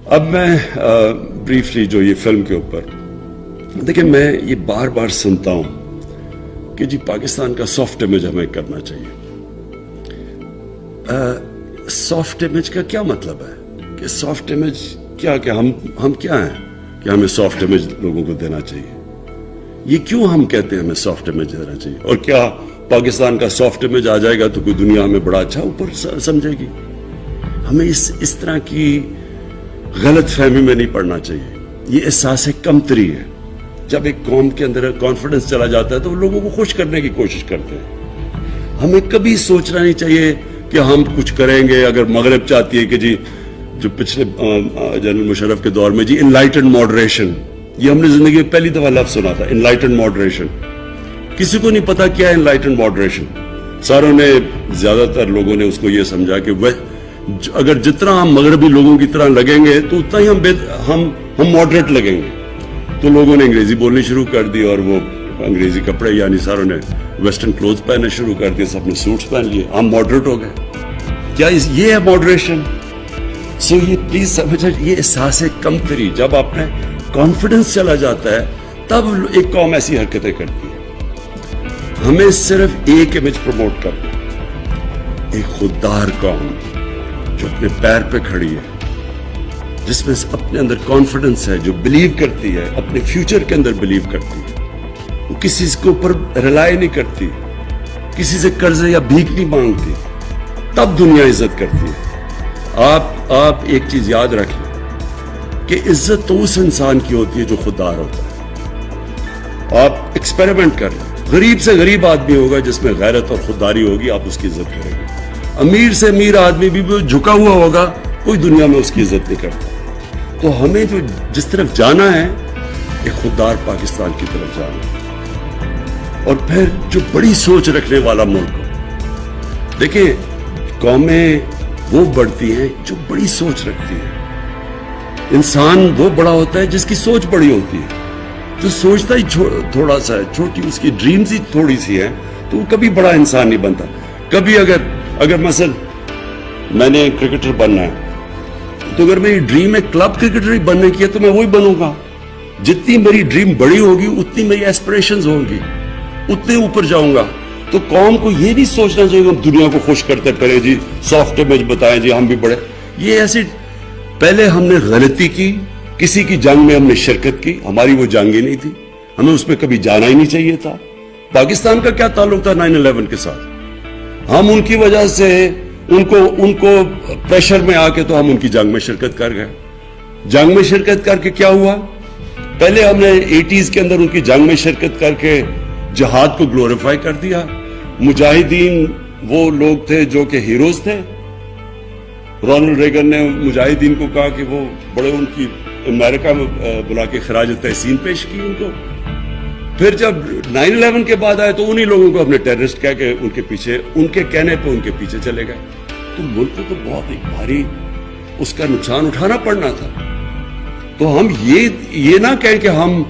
اب میں بریفلی جو یہ فلم کے اوپر دیکھیں، میں یہ بار بار سنتا ہوں کہ جی پاکستان کا سافٹ امیج ہمیں کرنا چاہیے. سافٹ امیج کا کیا مطلب ہے کہ سافٹ امیج کیا کہ ہم کیا ہیں کہ ہمیں سافٹ امیج لوگوں کو دینا چاہیے؟ یہ کیوں ہم کہتے ہیں ہمیں سافٹ امیج دینا چاہیے؟ اور کیا پاکستان کا سافٹ امیج آ جائے گا تو کوئی دنیا ہمیں بڑا اچھا اوپر سمجھے گی؟ ہمیں اس طرح کی غلط فہمی میں نہیں پڑنا چاہیے. یہ احساس کمتری ہے. جب ایک قوم کے اندر کانفیڈنس چلا جاتا ہے تو وہ لوگوں کو خوش کرنے کی کوشش کرتے ہیں. ہمیں کبھی سوچنا نہیں چاہیے کہ ہم کچھ کریں گے. اگر مغرب چاہتی ہے کہ جی جو پچھلے جنرل مشرف کے دور میں جی انلائٹنڈ ماڈریشن، یہ ہم نے زندگی میں پہلی دفعہ لفظ سنا تھا، انلائٹنڈ ماڈریشن. کسی کو نہیں پتا کیا ہے انلائٹنڈ ماڈریشن. ساروں نے، زیادہ تر لوگوں نے اس کو یہ سمجھا کہ وہ اگر جتنا ہم مغربی لوگوں کی طرح لگیں گے تو اتنا ہی ہم ماڈریٹ لگیں گے. تو لوگوں نے انگریزی بولنی شروع کر دی اور وہ انگریزی کپڑے، یعنی ساروں نے ویسٹرن کلوتھ پہننے شروع کر دیے، سب نے سوٹس پہن لیے، ہم ماڈریٹ ہو گئے. کیا یہ ہے ماڈریشن؟ سو یہ پلیز سمجھیں، یہ احساس کمتری، جب آپ میں کانفیڈنس چلا جاتا ہے تب ایک قوم ایسی حرکتیں کرتی ہے. ہمیں صرف ایک امیج پروموٹ کرنا، ایک خوددار قوم جو اپنے پیر پہ کھڑی ہے، جس میں اپنے اندر کانفیڈنس ہے، جو بلیو کرتی ہے، اپنے فیوچر کے اندر بلیو کرتی ہے. وہ کسی کے اوپر ریلائی نہیں کرتی، کسی سے قرض یا بھیک نہیں مانگتی. تب دنیا عزت کرتی ہے. آپ ایک چیز یاد رکھیں کہ عزت تو اس انسان کی ہوتی ہے جو خوددار ہوتا ہے. آپ ایکسپیریمنٹ کر لیں، غریب سے غریب آدمی ہوگا جس میں غیرت اور خودداری ہوگی، آپ اس کی عزت کریں گے. امیر سے امیر آدمی بھی جھکا ہوا ہوگا، کوئی دنیا میں اس کی عزت نہیں کرتا. تو ہمیں جو جس طرف جانا ہے، ایک خوددار پاکستان کی طرف جانا ہے. اور پھر جو بڑی سوچ رکھنے والا ملک ہو. دیکھیں، قومیں وہ بڑھتی ہیں جو بڑی سوچ رکھتی ہیں. انسان وہ بڑا ہوتا ہے جس کی سوچ بڑی ہوتی ہے. جو سوچتا ہی تھوڑا سا ہے، چھوٹی اس کی ڈریمز ہی تھوڑی سی ہے، تو وہ کبھی بڑا انسان نہیں بنتا. کبھی اگر مثلا میں نے کرکٹر بننا ہے تو اگر میری ڈریم ہے کلب کرکٹر ہی بننے کی ہے تو میں وہی بنوں گا. جتنی میری ڈریم بڑی ہوگی اتنی میری ایسپریشنز ہوں گی، اتنے اوپر جاؤں گا. تو قوم کو یہ نہیں سوچنا چاہیے کہ ہم دنیا کو خوش کرتے پھرے جی سافٹ امیج بتائیں جی ہم بھی بڑے. یہ ایسی پہلے ہم نے غلطی کی، کسی کی جنگ میں ہم نے شرکت کی، ہماری وہ جنگ ہی نہیں تھی، ہمیں اس میں کبھی جانا ہی نہیں چاہیے تھا. پاکستان کا کیا تعلق تھا 9/11 کے ساتھ؟ ہم ان کی وجہ سے ان کو پریشر میں آ کے تو ہم ان کی جنگ میں شرکت کر گئے. جنگ میں شرکت کر کے کیا ہوا؟ پہلے ہم نے 80s کے اندر ان کی جنگ میں شرکت کر کے جہاد کو گلوریفائی کر دیا. مجاہدین وہ لوگ تھے جو کہ ہیروز تھے. رونلڈ ریگن نے مجاہدین کو کہا کہ وہ بڑے، ان کی امریکہ میں بلا کے خراج تحسین پیش کی ان کو. پھر جب 9/11 کے بعد آئے تو انہی لوگوں کو ہم نے ٹیررسٹ کہہ کے ان کے پیچھے، ان کے کہنے پہ ان کے پیچھے چلے گئے. تو ملک کو تو بہت ہی بھاری اس کا نقصان اٹھانا پڑنا تھا. تو ہم یہ نہ کہیں کہ ہم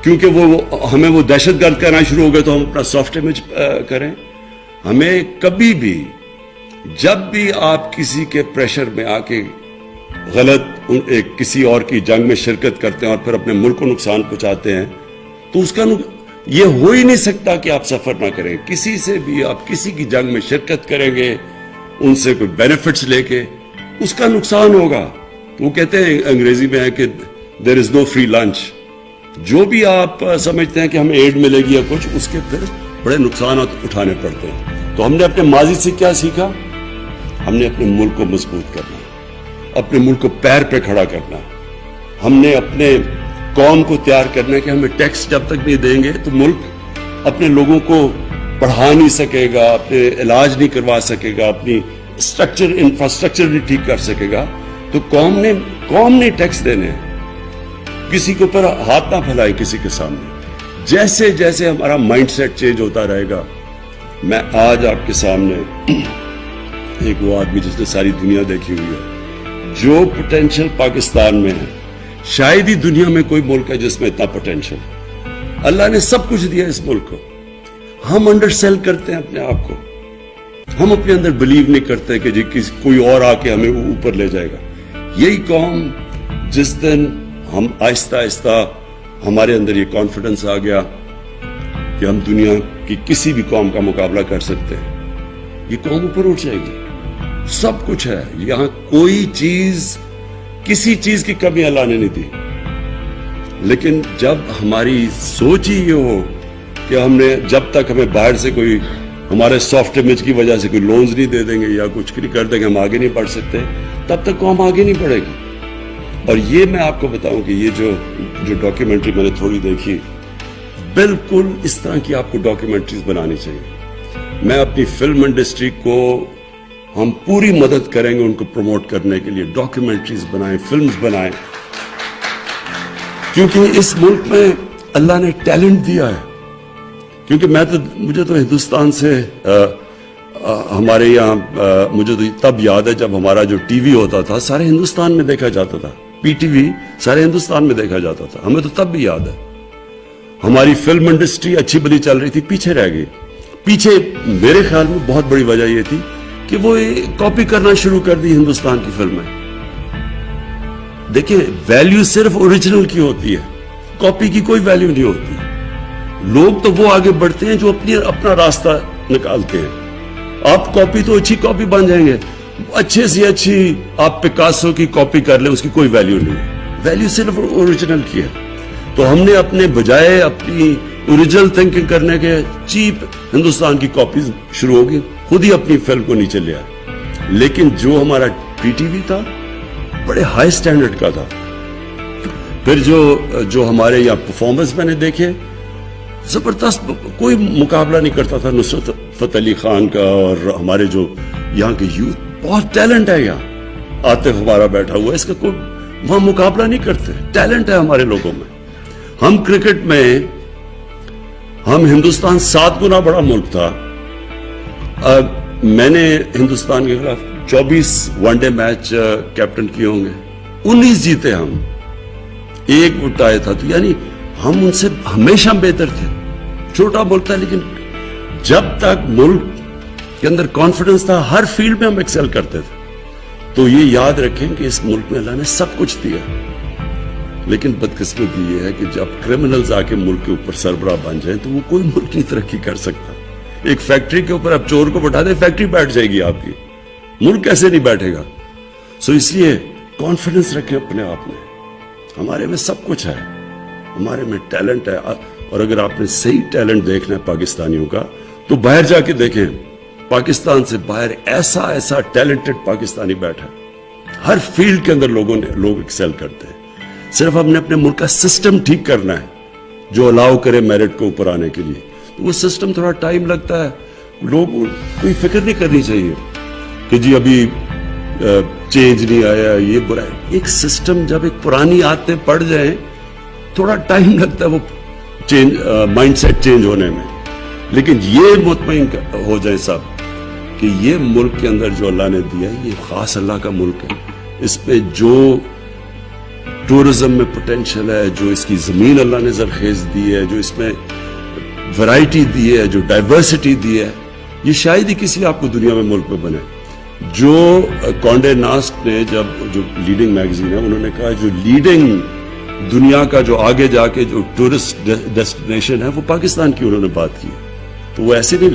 کیونکہ ہمیں وہ دہشت گرد کہنا شروع ہو گئے تو ہم اپنا سافٹ امیج کریں. ہمیں کبھی بھی، جب بھی آپ کسی کے پریشر میں آ کے غلط کسی اور کی جنگ میں شرکت کرتے ہیں اور پھر اپنے ملک کو نقصان پہنچاتے ہیں، تو اس کا یہ ہو ہی نہیں سکتا کہ آپ سفر نہ کریں. کسی سے بھی آپ کسی کی جنگ میں شرکت کریں گے، ان سے کوئی بینیفٹس لے کے، اس کا نقصان ہوگا. وہ کہتے ہیں انگریزی میں ہے کہ دیر از نو فری لنچ. جو بھی آپ سمجھتے ہیں کہ ہمیں ایڈ ملے گی یا کچھ، اس کے پھر بڑے نقصانات اٹھانے پڑتے ہیں. تو ہم نے اپنے ماضی سے کیا سیکھا؟ ہم نے اپنے ملک کو مضبوط کرنا، اپنے ملک کو پیر پہ کھڑا کرنا. ہم نے اپنے قوم کو تیار کرنا ہے کہ ہمیں ٹیکس جب تک نہیں دیں گے تو ملک اپنے لوگوں کو پڑھا نہیں سکے گا، اپنے علاج نہیں کروا سکے گا، اپنی انفراسٹرکچر نہیں ٹھیک کر سکے گا. تو قوم نے ٹیکس دینے ہیں. کسی کے اوپر ہاتھ نہ پھیلائے کسی کے سامنے. جیسے جیسے ہمارا مائنڈ سیٹ چینج ہوتا رہے گا. میں آج آپ کے سامنے ایک وہ آدمی جس نے ساری دنیا دیکھی ہوئی ہے، جو پوٹینشل پاکستان میں ہے، شاید ہی دنیا میں کوئی ملک ہے جس میں اتنا پوٹینشل. اللہ نے سب کچھ دیا اس ملک کو. ہم انڈر سیل کرتے ہیں اپنے آپ کو. ہم اپنے اندر بلیو نہیں کرتے کہ جی کوئی اور آ کے ہمیں اوپر لے جائے گا. یہی قوم جس دن ہم آہستہ آہستہ ہمارے اندر یہ کانفیڈنس آ گیا کہ ہم دنیا کی کسی بھی قوم کا مقابلہ کر سکتے ہیں، یہ قوم اوپر اٹھ جائے گی. سب کچھ ہے یہاں، کوئی چیز، کسی چیز کی کمی اللہ نے نہیں دی. لیکن جب ہماری سوچ ہی یہ ہو کہ ہم نے جب تک ہمیں باہر سے کوئی ہمارے سافٹ امیج کی وجہ سے کوئی لونز نہیں دے دیں گے یا کچھ نہیں کر دیں گے ہم آگے نہیں بڑھ سکتے، تب تک قوم آگے نہیں بڑھے گی. اور یہ میں آپ کو بتاؤں کہ یہ جو ڈاکیومنٹری میں نے تھوڑی دیکھی، بالکل اس طرح کی آپ کو ڈاکیومنٹریز بنانی چاہیے. میں اپنی فلم انڈسٹری کو ہم پوری مدد کریں گے ان کو پروموٹ کرنے کے لیے، ڈاکیومنٹریز بنائیں، فلمز بنائیں، کیونکہ اس ملک میں اللہ نے ٹیلنٹ دیا ہے. کیونکہ مجھے تو ہندوستان سے ہمارے یہاں مجھے تو تب یاد ہے جب ہمارا جو ٹی وی ہوتا تھا سارے ہندوستان میں دیکھا جاتا تھا، پی ٹی وی سارے ہندوستان میں دیکھا جاتا تھا. ہمیں تو تب بھی یاد ہے ہماری فلم انڈسٹری اچھی بلی چل رہی تھی، پیچھے رہ گئی. پیچھے میرے خیال میں بہت بڑی وجہ یہ تھی کہ وہ کاپی کرنا شروع کر دی ہندوستان کی فلمیں. دیکھیں ویلیو صرف اوریجنل کی ہوتی ہے، کاپی کی کوئی ویلیو نہیں ہوتی. لوگ تو وہ آگے بڑھتے ہیں جو اپنا راستہ نکالتے ہیں. آپ کاپی تو اچھی کاپی بن جائیں گے، اچھے سے اچھی آپ پکاسو کی کاپی کر لیں، اس کی کوئی ویلیو نہیں. ویلیو صرف اوریجنل کی ہے. تو ہم نے اپنے بجائے اپنی اوریجنل تھنکنگ کرنے کے چیپ ہندوستان کی کاپیز شروع ہوگی، خود ہی اپنی فلم کو نیچے لے آئے. لیکن جو ہمارا پی ٹی وی تھا بڑے ہائی سٹینڈرڈ کا تھا. پھر جو ہمارے یہاں پرفارمنس میں نے دیکھے زبردست، کوئی مقابلہ نہیں کرتا تھا نصرت فتح علی خان کا. اور ہمارے جو یہاں کے یوتھ بہت ٹیلنٹ ہے، یہاں عاطف ہمارا بیٹھا ہوا ہے، اس کا کوئی وہاں مقابلہ نہیں کرتے. ٹیلنٹ ہے ہمارے لوگوں میں. ہم کرکٹ میں ہم ہندوستان 7 گنا بڑا ملک تھا. میں نے ہندوستان کے خلاف 24 ون ڈے میچ کیپٹن کیے ہوں گے، 19 جیتے ہم، 1 وٹ آیا تھا. تو یعنی ہم ان سے ہمیشہ بہتر تھے. چھوٹا ملک تھا لیکن جب تک ملک کے اندر کانفیڈنس تھا ہر فیلڈ میں ہم ایکسل کرتے تھے. تو یہ یاد رکھیں کہ اس ملک میں اللہ نے سب کچھ دیا. لیکن بدقسمتی یہ ہے کہ جب کرمنلز آ کے ملک کے اوپر سربراہ بن جائیں تو وہ کوئی ملک نہیں ترقی کر سکتا. ایک فیکٹری کے اوپر آپ چور کو بٹھا دیں، فیکٹری بیٹھ جائے گی آپ کی، ملک کیسے نہیں بیٹھے گا. اس لیے کانفیڈنس رکھیں اپنے آپ میں. ہمارے میں سب کچھ ہے، ہمارے میں ٹیلنٹ ہے. اور اگر آپ نے صحیح ٹیلنٹ دیکھنا ہے پاکستانیوں کا تو باہر جا کے دیکھیں. پاکستان سے باہر ایسا ٹیلنٹڈ پاکستانی بیٹھا ہے. ہر فیلڈ کے اندر لوگ ایکسل کرتے ہیں. صرف ہم نے اپنے ملک کا سسٹم ٹھیک کرنا ہے جو الاؤ کرے میرٹ کو اوپر آنے کے لیے. وہ سسٹم تھوڑا ٹائم لگتا ہے. لوگ کوئی فکر نہیں کرنی چاہیے کہ جی ابھی چینج نہیں آیا، یہ برا ہے. ایک سسٹم جب ایک پرانی عادتیں پڑ جائیں تھوڑا ٹائم لگتا ہے وہ مائنڈ سیٹ چینج ہونے میں. لیکن یہ مطمئن ہو جائے سب کہ یہ ملک کے اندر جو اللہ نے دیا ہے یہ خاص اللہ کا ملک ہے. اس پہ جو ٹورزم میں پوٹینشل ہے، جو اس کی زمین اللہ نے زرخیز دی ہے، جو اس میں ورائٹی دی ہے، جو ڈائیورسٹی دی ہے، یہ شاید ہی کسی آپ کو دنیا میں ملک میں بنے. جو کانڈے ناسٹ نے جو لیڈنگ میگزین ہے انہوں نے کہا جو لیڈنگ دنیا کا جو آگے جا کے جو ٹورسٹ ڈیسٹینیشن ہے وہ پاکستان کی انہوں نے بات کی. تو وہ ایسے نہیں